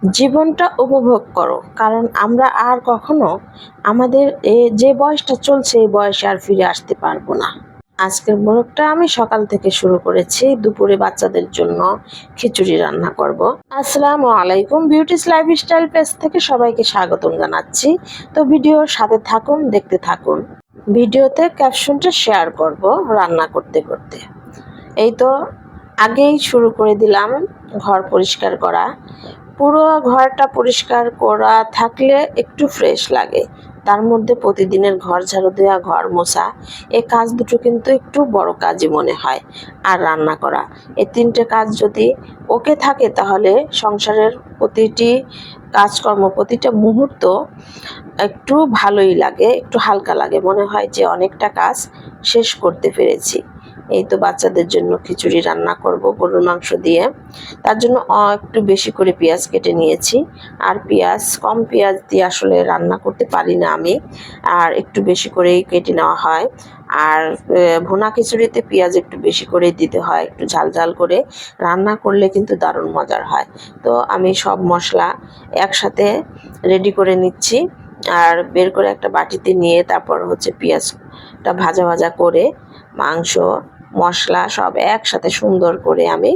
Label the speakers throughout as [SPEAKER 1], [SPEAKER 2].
[SPEAKER 1] জীবনটা উপভোগ করো, কারণ আমরা আর কখনো আমাদের যে বয়সটা চলছে এই বয়সে আর ফিরে আসতে পারবো না। আজকের ব্লগটা আমি সকাল থেকে শুরু করেছি। দুপুরে বাচ্চাদের জন্য খিচুড়ি রান্না করব। আসসালামু আলাইকুম, বিউটিস লাইফস্টাইল পেজ থেকে সবাইকে স্বাগতম জানাচ্ছি। তো ভিডিওর সাথে থাকুন, দেখতে থাকুন। ভিডিওতে ক্যাপশনটা শেয়ার করব রান্না করতে করতে। এই তো আগেই শুরু করে দিলাম ঘর পরিষ্কার করা। পুরো ঘরটা পরিষ্কার করা থাকলে একটু ফ্রেশ লাগে। তার মধ্যে প্রতিদিনের ঘর ঝাড়ু দেওয়া, ঘর মোছা, এই কাজ দুটো কিন্তু একটু বড় কাজই মনে হয়। আর রান্না করা, এই তিনটে কাজ যদি ওকে থাকে তাহলে সংসারের প্রতিটি কাজকর্ম, প্রতিটা মুহূর্ত একটু ভালোই লাগে, একটু হালকা লাগে, মনে হয় যে অনেকটা কাজ শেষ করতে পেরেছি। এই তো বাচ্চাদের জন্য খিচুড়ি রান্না করব গরুর মাংস দিয়ে। তার জন্য একটু বেশি করে পেঁয়াজ কেটে নিয়েছি। আর কম পেঁয়াজ দিয়ে আসলে রান্না করতে পারি না আমি, আর একটু বেশি করেই কেটে নেওয়া হয়। আর ভুনা খিচুড়িতে পেঁয়াজ একটু বেশি করে দিতে হয়, একটু ঝাল ঝাল করে রান্না করলে কিন্তু দারুণ মজার হয়। তো আমি সব মশলা একসাথে রেডি করে নিচ্ছি, আর বের করে একটা বাটিতে নিয়ে তারপর হচ্ছে পেঁয়াজটা ভাজা ভাজা করে মাংস মশলা সব একসাথে সুন্দর করে আমি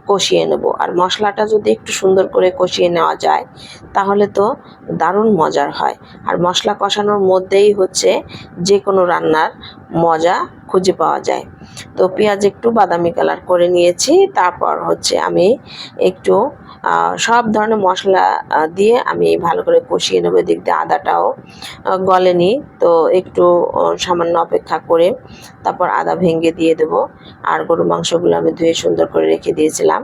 [SPEAKER 1] কষিয়ে নেব। আর মশলাটা যদি একটু সুন্দর করে কষিয়ে নেওয়া যায় তাহলে তো দারুণ মজার হয়। আর মশলা কষানোর মধ্যেই হচ্ছে যে কোনো রান্নার মজা খুঁজে পাওয়া যায়। তো পেঁয়াজ একটু বাদামি কালার করে নিয়েছি। তারপর হচ্ছে আমি একটু সব ধরনের মশলা দিয়ে আমি ভালো করে কষিয়ে নেব। এদিক দিয়ে আদাটাও গলেনি, তো একটু সামান্য অপেক্ষা করে তারপর আদা ভেঙে দিয়ে দেব। আর গরু মাংসগুলো আমি ধুয়ে সুন্দর করে রেখে দিয়েছিলাম।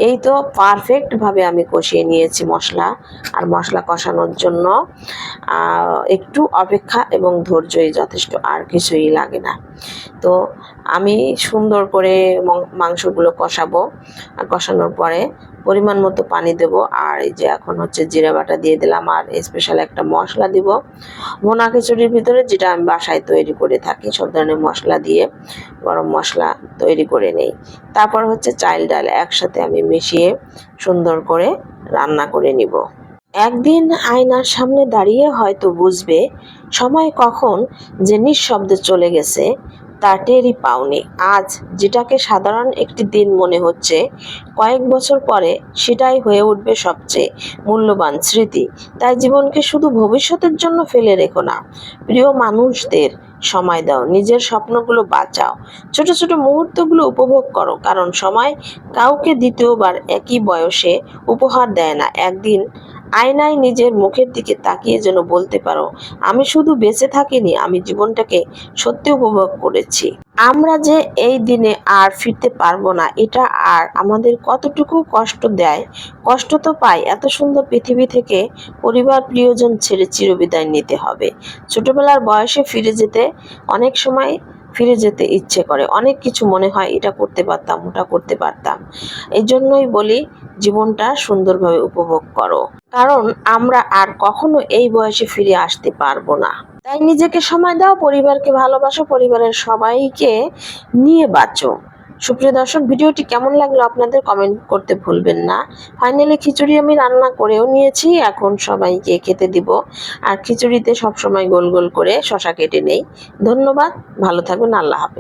[SPEAKER 1] এই তো পারফেক্টভাবে আমি কষিয়ে নিয়েছি মশলা। আর মশলা কষানোর জন্য একটু অপেক্ষা এবং ধৈর্যই যথেষ্ট, আর কিছুই লাগে না। তো আমি সুন্দর করে মাংসগুলো কষাবো। আর কষানোর পরে পরিমাণ মতো পানি দেব। আর এই যে এখন হচ্ছে জিরা বাটা দিয়ে দিলাম, আর স্পেশাল একটা মশলা দিব ভুনা খিচুড়ির ভিতরে, যেটা আমি বাসায় তৈরি করে থাকি। সব ধরনের মশলা দিয়ে গরম মশলা তৈরি করে নেই। তারপর হচ্ছে চাল ডাল একসাথে আমি মিশিয়ে সুন্দর করে রান্না করে নিব। একদিন আয়নার সামনে দাঁড়িয়ে হয়তো বুঝবে সময় কখন যে নিঃশব্দে চলে গেছে তা টেরই পাওনি। আজ যেটাকে সাধারণ একটি দিন মনে হচ্ছে, কয়েক বছর পরে সেটাই হয়ে উঠবে সবচেয়ে মূল্যবান স্মৃতি। তাই জীবনকে শুধু ভবিষ্যতের জন্য ফেলে রেখো না, প্রিয় মানুষদের সময় দাও, নিজের স্বপ্নগুলো বাঁচাও, ছোট ছোট মুহূর্তগুলো উপভোগ করো, কারণ সময় কাউকে দ্বিতীয়বার একই বয়সে উপহার দেয় না। একদিন আয়নায় নিজের মুখের দিকে তাকিয়ে যেন বলতে পারো, আমি শুধু বেঁচে থাকিনি, আমি জীবনটাকে সত্যি উপভোগ করেছি। আমরা যে এই দিনে আর ফিরতে পারবো না, এটা আর আমাদের কতটুকু কষ্ট দেয়। কষ্ট তো পাই, এত সুন্দর পৃথিবী থেকে পরিবার প্রিয়জন ছেড়ে চিরবিদায় নিতে হবে। ছোটবেলার বয়সে অনেক সময় ফিরে যেতে ইচ্ছে করে, অনেক কিছু মনে হয় এটা করতে পারতাম, ওটা করতে পারতাম। এই জন্যই বলি জীবনটা সুন্দরভাবে উপভোগ করো, কারণ আমরা আর কখনো এই বয়সে ফিরে আসতে পারবো না। তাই নিজেকে সময় দাও, পরিবারকে ভালোবাসো, পরিবারের সবাইকে নিয়ে বাঁচো। সুপ্রিয় দর্শক, ভিডিওটি কেমন লাগলো আপনাদের কমেন্ট করতে ভুলবেন না। ফাইনালি খিচুড়ি আমি রান্না করেও নিয়েছি, এখন সবাইকে খেতে দিব। আর খিচুড়িতে সবসময় গোল গোল করে শসা কেটে নেই। ধন্যবাদ, ভালো থাকবেন, আল্লাহ হাফেজ।